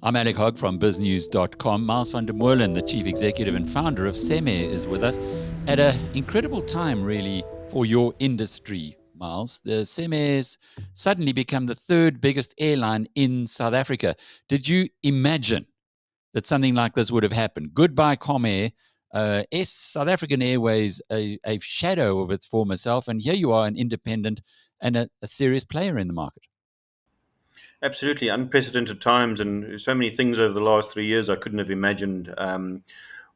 I'm Alec Hogg from biznews.com. Miles van der Molen, the chief executive and founder of Cemair, is with us at an incredible time, really, for your industry, Miles. The Cemair's suddenly become the third biggest airline in South Africa. Did you imagine that something like this would have happened? Goodbye, Comair. South African Airways, a shadow of its former self, and here you are, an independent and a serious player in the market. Absolutely unprecedented times, and so many things over the last 3 years I couldn't have imagined.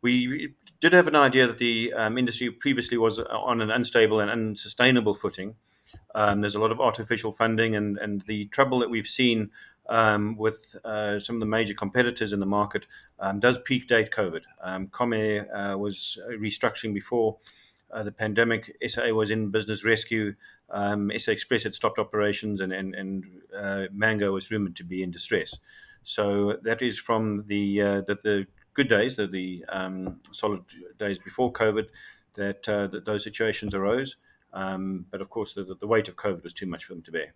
We did have an idea that the industry previously was on an unstable and unsustainable footing. There's a lot of artificial funding, and the trouble that we've seen with some of the major competitors in the market does peak date COVID. Comair was restructuring before the pandemic. SAA was in business rescue. SA Express had stopped operations, and Mango was rumored to be in distress. So that is from the good days, the solid days before COVID, that those situations arose. But of course, the weight of COVID was too much for them to bear.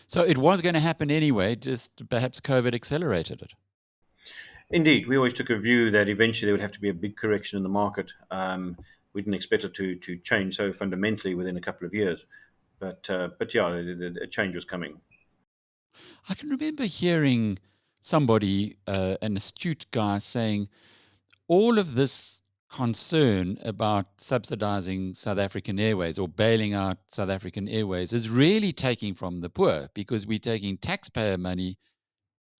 So it was going to happen anyway, just perhaps COVID accelerated it. Indeed, we always took a view that eventually there would have to be a big correction in the market. We didn't expect it to change so fundamentally within a couple of years, but yeah, a change was coming. I can remember hearing somebody, an astute guy, saying all of this concern about subsidizing South African Airways or bailing out South African Airways is really taking from the poor, because we're taking taxpayer money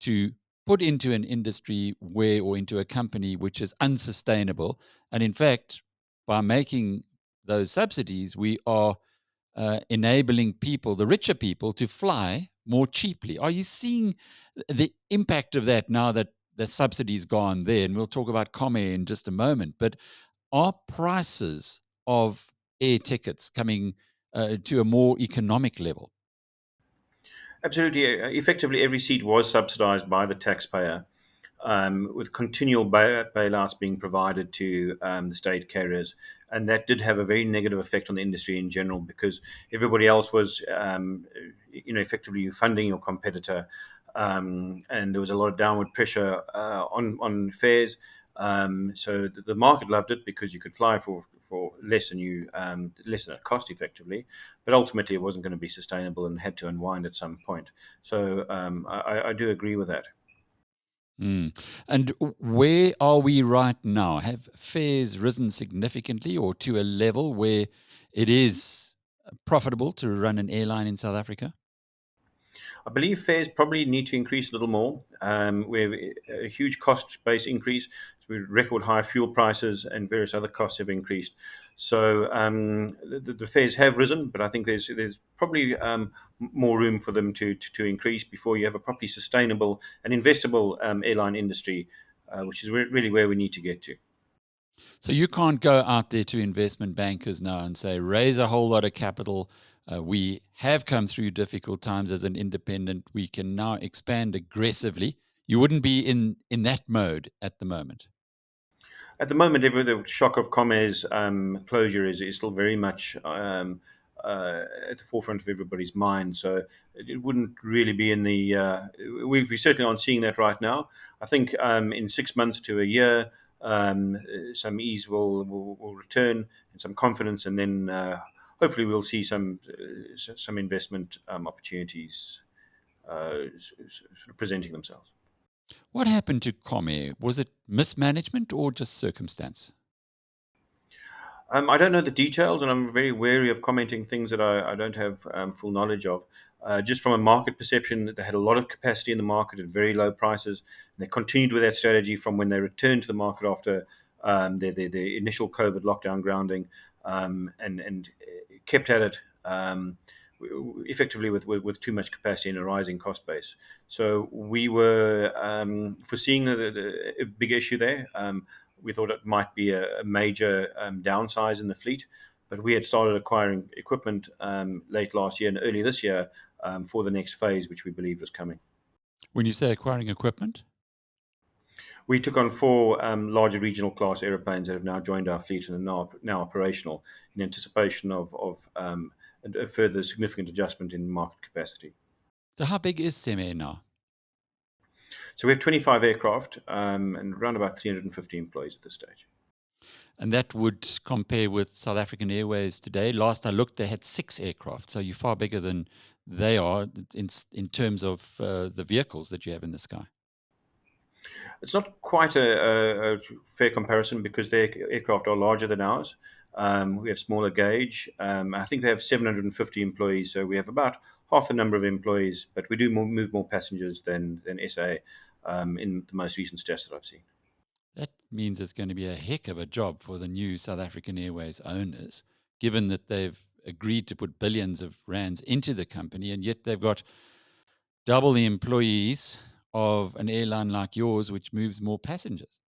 to put into an industry where, or into a company which is unsustainable. And in fact, by making those subsidies, we are enabling people, the richer people, to fly more cheaply. Are you seeing the impact of that now that the subsidy's gone there? And we'll talk about Comair in just a moment. But are prices of air tickets coming to a more economic level? Absolutely, effectively, every seat was subsidised by the taxpayer, with continual bailouts being provided to the state carriers. And that did have a very negative effect on the industry in general, because everybody else was, effectively funding your competitor, and there was a lot of downward pressure on fares. So the market loved it because you could fly for less than less than it cost effectively, but ultimately it wasn't going to be sustainable and had to unwind at some point. So I do agree with that. Mm. And where are we right now? Have fares risen significantly or to a level where it is profitable to run an airline in South Africa? I believe fares probably need to increase a little more. We have a huge cost base increase. So we record high fuel prices and various other costs have increased. So the fares have risen, but I think there's probably more room for them to increase before you have a properly sustainable and investable airline industry, which is really where we need to get to. So you can't go out there to investment bankers now and say, raise a whole lot of capital. We have come through difficult times as an independent. We can now expand aggressively. You wouldn't be in that mode at the moment. At the moment, the shock of Comair's closure is still very much at the forefront of everybody's mind. So it wouldn't really be in the. We certainly aren't seeing that right now. I think in 6 months to a year, some ease will return and some confidence, and then hopefully we'll see some investment opportunities sort of presenting themselves. What happened to Comair? Was it mismanagement or just circumstance? I don't know the details, and I'm very wary of commenting things that I don't have full knowledge of. Just from a market perception, they had a lot of capacity in the market at very low prices, and they continued with that strategy from when they returned to the market after their initial COVID lockdown grounding, and kept at it effectively with too much capacity and a rising cost base. So we were foreseeing a big issue there. We thought it might be a major downsize in the fleet, but we had started acquiring equipment late last year and early this year for the next phase, which we believed was coming. When you say acquiring equipment? We took on four larger regional class aeroplanes that have now joined our fleet and are now operational in anticipation of a further significant adjustment in market capacity. So how big is Cemair now? So we have 25 aircraft and around about 350 employees at this stage. And that would compare with South African Airways today. Last I looked, they had 6 aircraft. So you're far bigger than they are in terms of the vehicles that you have in the sky. It's not quite a fair comparison because their aircraft are larger than ours. We have smaller gauge. I think they have 750 employees, so we have about half the number of employees, but we do move more passengers than SAA in the most recent stats that I've seen. That means it's going to be a heck of a job for the new South African Airways owners, given that they've agreed to put billions of rands into the company, and yet they've got double the employees of an airline like yours, which moves more passengers.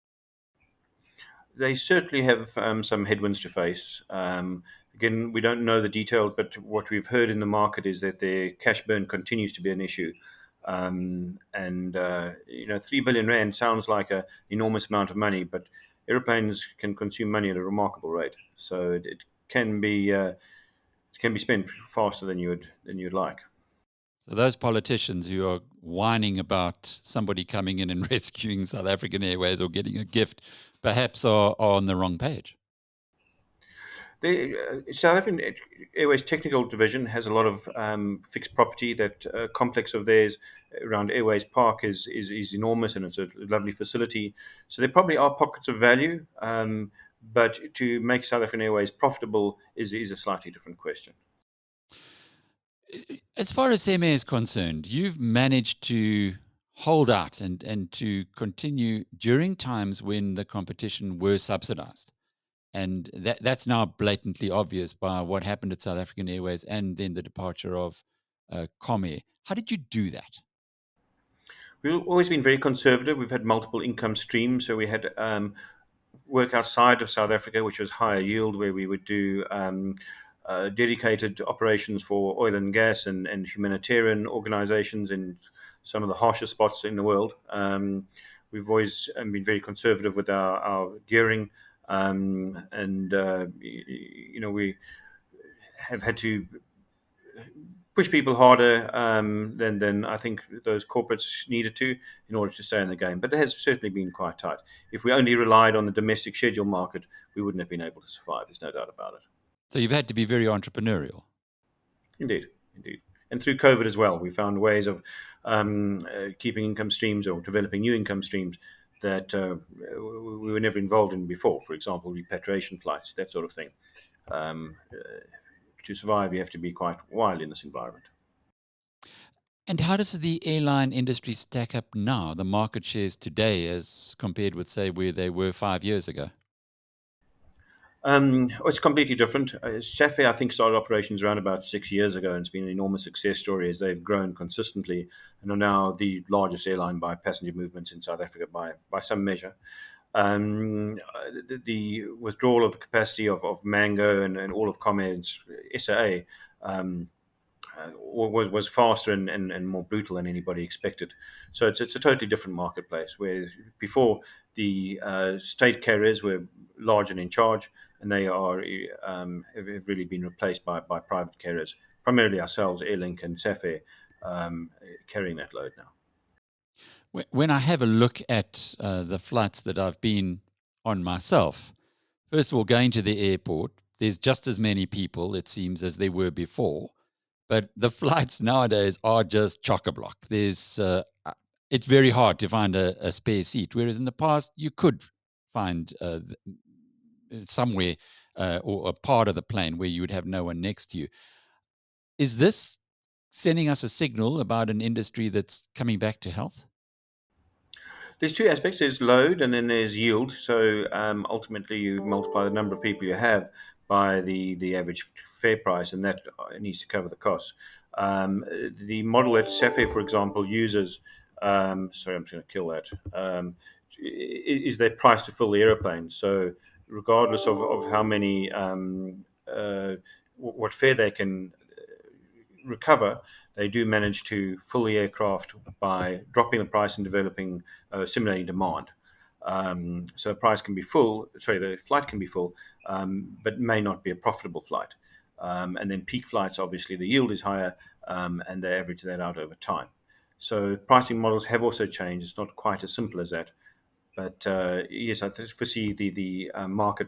They certainly have some headwinds to face. Again, we don't know the details, but what we've heard in the market is that their cash burn continues to be an issue. And 3 billion rand sounds like an enormous amount of money, but airplanes can consume money at a remarkable rate. So it can be spent faster than you'd like. So those politicians who are whining about somebody coming in and rescuing South African Airways or getting a gift, perhaps are on the wrong page. The South African Airways technical division has a lot of fixed property. That complex of theirs around Airways Park is enormous, and it's a lovely facility. So there probably are pockets of value, but to make South African Airways profitable is a slightly different question. As far as Cemair is concerned, you've managed to hold out and to continue during times when the competition were subsidized. And that's now blatantly obvious by what happened at South African Airways and then the departure of Comair. How did you do that? We've always been very conservative. We've had multiple income streams, so we had work outside of South Africa, which was higher yield, where we would do dedicated operations for oil and gas and humanitarian organizations in some of the harshest spots in the world. We've always been very conservative with our gearing, and we have had to push people harder than I think those corporates needed to in order to stay in the game. But it has certainly been quite tight. If we only relied on the domestic schedule market, we wouldn't have been able to survive. There's no doubt about it. So you've had to be very entrepreneurial. Indeed, indeed. And through COVID as well, we found ways of keeping income streams or developing new income streams that we were never involved in before. For example, repatriation flights, that sort of thing. Um, uh, to survive, you have to be quite wild in this environment. And how does the airline industry stack up now, the market shares today, as compared with, say, where they were 5 years ago? It's completely different. SAFE, I think, started operations around about 6 years ago, and it's been an enormous success story as they've grown consistently and are now the largest airline by passenger movements in South Africa by some measure. The withdrawal of the capacity of Mango and all of Comair's SAA was faster and more brutal than anybody expected. So it's a totally different marketplace. Where before the state carriers were large and in charge, and they have really been replaced by private carriers, primarily ourselves, Airlink and Safair, carrying that load now. When I have a look at the flights that I've been on myself, first of all, going to the airport, there's just as many people, it seems, as there were before. But the flights nowadays are just chock a block. It's very hard to find a spare seat, whereas in the past you could find somewhere or a part of the plane where you would have no one next to you. Is this sending us a signal about an industry that's coming back to health? There's two aspects. There's load and then there's yield. So ultimately, you multiply the number of people you have by the average fare price, and that needs to cover the costs. The model that Safair, for example, uses, sorry, I'm just going to kill that, is their price to fill the aeroplane. So regardless of how many, what fare they can recover, they do manage to fill the aircraft by dropping the price and developing simulating demand. So the price can be full, sorry, the flight can be full, but may not be a profitable flight. And then peak flights, obviously, the yield is higher, and they average that out over time. So pricing models have also changed. It's not quite as simple as that. But yes, I foresee the market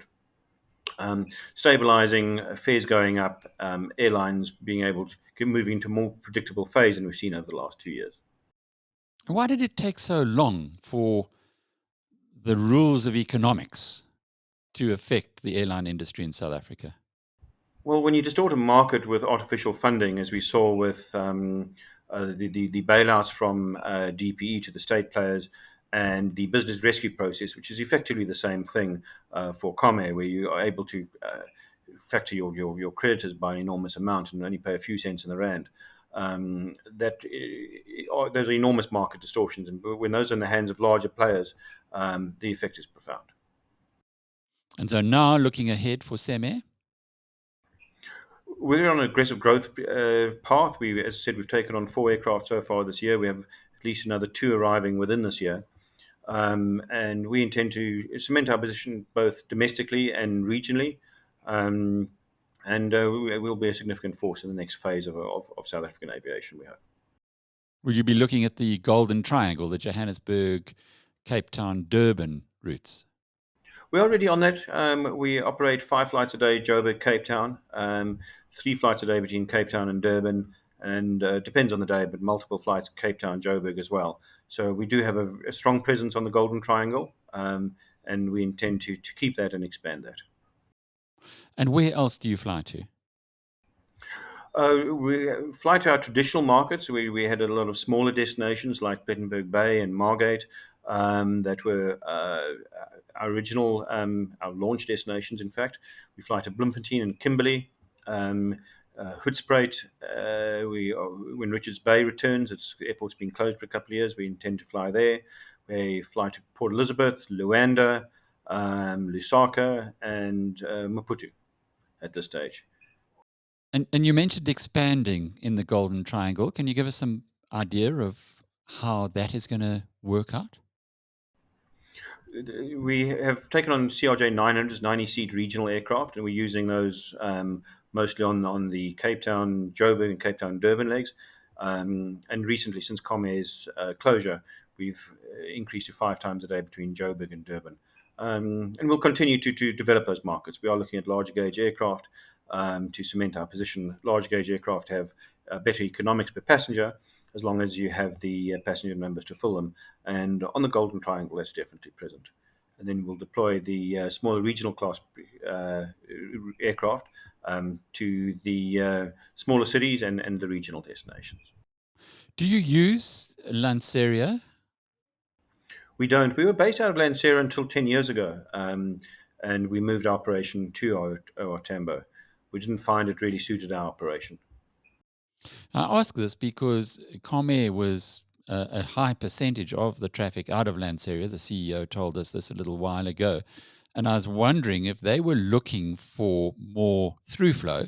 stabilizing, fares going up, airlines being able to move into more predictable phase than we've seen over the last 2 years. Why did it take so long for the rules of economics to affect the airline industry in South Africa? Well, when you distort a market with artificial funding, as we saw with the bailouts from DPE to the state players, and the business rescue process, which is effectively the same thing for Comair, where you are able to factor your creditors by an enormous amount and only pay a few cents in the rand. Those are enormous market distortions, and when those are in the hands of larger players, the effect is profound. And so now looking ahead for Cemair, We're on an aggressive growth path. As I said, we've taken on 4 aircraft so far this year. We have at least another 2 arriving within this year. And we intend to cement our position both domestically and regionally. Um, and we'll be a significant force in the next phase of South African aviation, we hope. will you be looking at the Golden Triangle, the Johannesburg, Cape Town, Durban routes? We're already on that. We operate 5 flights a day, Joburg, Cape Town, 3 flights a day between Cape Town and Durban, and depends on the day, but multiple flights Cape Town, Joburg as well. So we do have a strong presence on the Golden Triangle, and we intend to keep that and expand that. And where else do you fly to? We fly to our traditional markets. We had a lot of smaller destinations like Plettenberg Bay and Margate that were our original, our launch destinations, in fact. We fly to Bloemfontein and Kimberley, Hoedspruit. When Richards Bay returns, the airport's been closed for a couple of years. We intend to fly there. We fly to Port Elizabeth, Luanda, Lusaka, and Maputo at this stage. And you mentioned expanding in the Golden Triangle. Can you give us some idea of how that is going to work out? We have taken on CRJ 900s, 90-seat regional aircraft, and we're using those mostly on the Cape Town, Joburg, and Cape Town, Durban legs. And recently, since Comair's closure, we've increased to 5 times a day between Joburg and Durban. And we'll continue to develop those markets. We are looking at larger gauge aircraft to cement our position. Large gauge aircraft have better economics per passenger as long as you have the passenger numbers to fill them. And on the Golden Triangle, that's definitely present. And then we'll deploy the smaller regional class aircraft to the smaller cities and the regional destinations. Do you use Lanseria? We don't. We were based out of Lancero until 10 years ago, and we moved our operation to Tambo. We didn't find it really suited our operation. I ask this because Comair was a high percentage of the traffic out of Lanseria. The CEO told us this a little while ago. And I was wondering if they were looking for more through flow,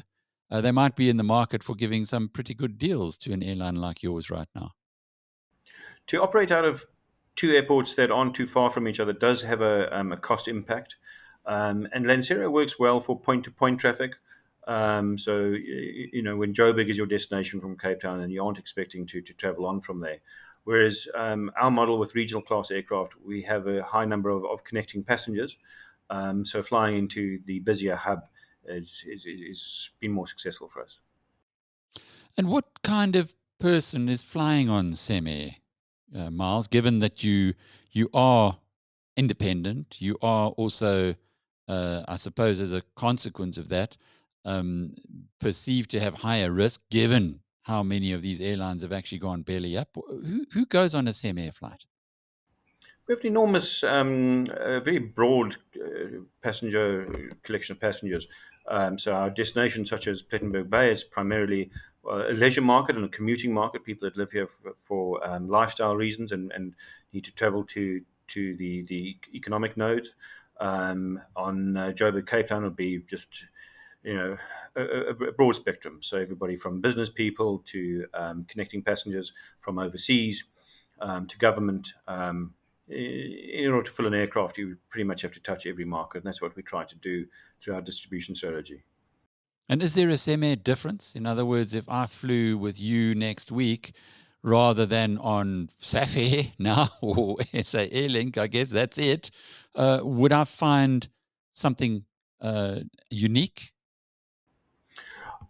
they might be in the market for giving some pretty good deals to an airline like yours right now. To operate out of 2 airports that aren't too far from each other does have a cost impact. And Lancero works well for point-to-point traffic. So, when Joburg is your destination from Cape Town and you aren't expecting to travel on from there. Whereas our model with regional class aircraft, we have a high number of connecting passengers. So flying into the busier hub is been more successful for us. And what kind of person is flying on Cemair, Miles? Given that you are independent, you are also, I suppose, as a consequence of that, um, perceived to have higher risk, given how many of these airlines have actually gone belly up. Who goes on a Cemair flight? We have an enormous, very broad passenger collection of passengers. So our destinations, such as Plettenberg Bay, is primarily a leisure market and a commuting market. People that live here for lifestyle reasons and need to travel to the economic nodes. On Joburg, Cape Town would be just a broad spectrum. So everybody from business people to connecting passengers from overseas to government. In order to fill an aircraft, you pretty much have to touch every market, and that's what we try to do through our distribution strategy. And is there a Cemair difference? In other words, if I flew with you next week rather than on SAFE now or SA Airlink, I guess that's it, would I find something unique?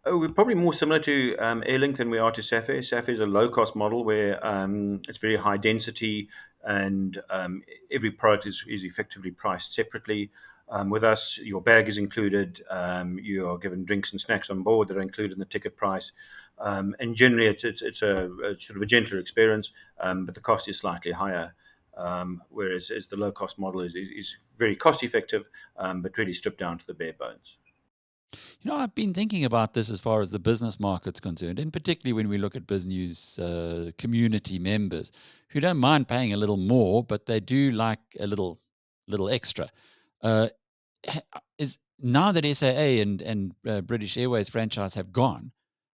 Oh, we're probably more similar to Airlink than we are to SAFE. SAFE is a low-cost model where it's very high density, and every product is effectively priced separately. With us, your bag is included. You are given drinks and snacks on board that are included in the ticket price. And generally, it's a sort of a gentler experience, but the cost is slightly higher. Whereas as the low-cost model is very cost-effective, but really stripped down to the bare bones. I've been thinking about this as far as the business market's concerned, and particularly when we look at business community members who don't mind paying a little more, but they do like a little extra. Uh, is now that SAA and British Airways franchise have gone,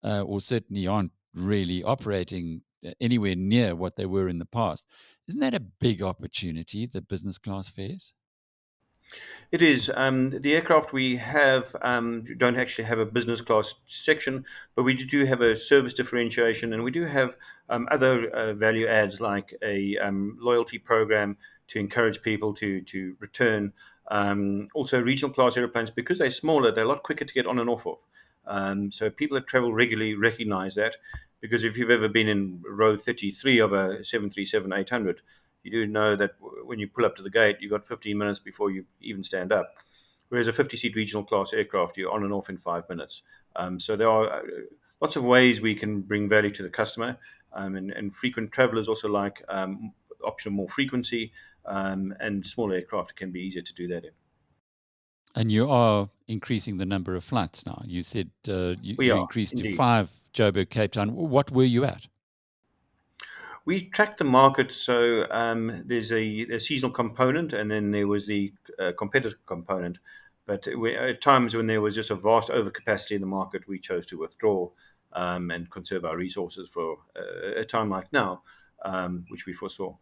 or certainly aren't really operating anywhere near what they were in the past, isn't that a big opportunity, the business class fares? It is. The aircraft we have don't actually have a business class section, but we do have a service differentiation, and we do have other value adds like a loyalty program to encourage people to return. Also, regional class airplanes, because they're smaller, they're a lot quicker to get on and off of. So people that travel regularly recognize that, because if you've ever been in row 33 of a 737-800, you do know that when you pull up to the gate, you've got 15 minutes before you even stand up. Whereas a 50-seat regional class aircraft, you're on and off in 5 minutes. So there are lots of ways we can bring value to the customer, and frequent travelers also like option of more frequency, and small aircraft can be easier to do that in. And you are increasing the number of flights now. You said We you are increased to indeed. 5 Joburg, Cape Town. What were you at? We track the market, so there's a seasonal component, and then there was the competitive component. But at times when there was just a vast overcapacity in the market, we chose to withdraw and conserve our resources for a time like now, which we foresaw.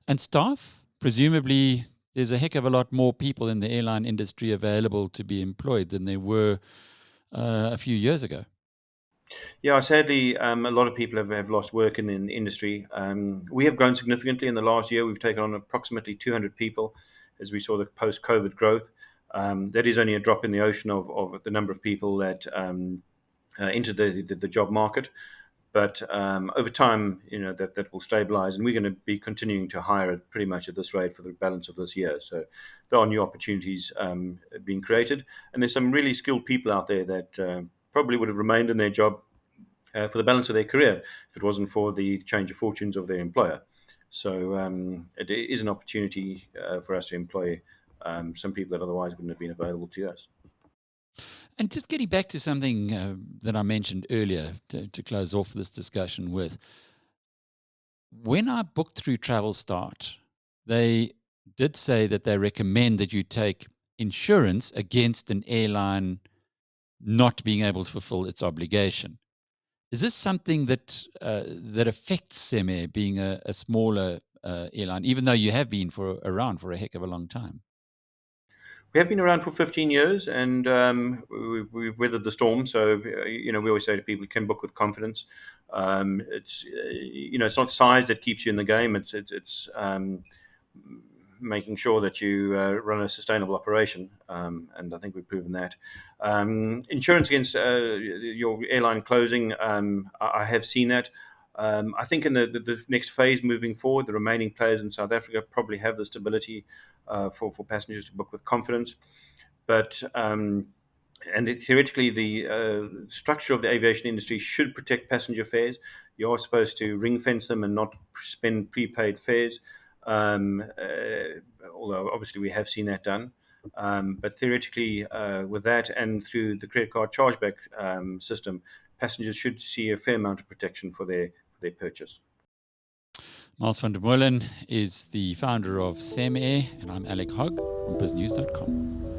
And staff? Presumably, there's a heck of a lot more people in the airline industry available to be employed than there were a few years ago. Yeah, sadly, a lot of people have lost work in the industry. We have grown significantly in the last year. We've taken on approximately 200 people as we saw the post-COVID growth. That is only a drop in the ocean of the number of people that entered the job market. But over time, that will stabilize, and we're going to be continuing to hire at pretty much at this rate for the balance of this year. So there are new opportunities being created, and there's some really skilled people out there that probably would have remained in their job for the balance of their career if it wasn't for the change of fortunes of their employer. So it is an opportunity for us to employ some people that otherwise wouldn't have been available to us. And just getting back to something that I mentioned earlier to close off this discussion with, when I booked through Travel Start, they did say that they recommend that you take insurance against an airline not being able to fulfill its obligation. Is this something that affects Cemair being a smaller airline, even though you have been around for a heck of a long time? We have been around for 15 years, and we've weathered the storm. So, we always say to people, you can book with confidence. It's not size that keeps you in the game. It's making sure that you run a sustainable operation, and I think we've proven that. Insurance against your airline closing, I have seen that. I think in the next phase moving forward, the remaining players in South Africa probably have the stability for passengers to book with confidence. But theoretically, the structure of the aviation industry should protect passenger fares. You are supposed to ring fence them and not spend prepaid fares, although obviously we have seen that done. But theoretically, with that and through the credit card chargeback system, passengers should see a fair amount of protection for their purchase. Miles van der Molen is the founder of Cemair, and I'm Alec Hogg from biznews.com.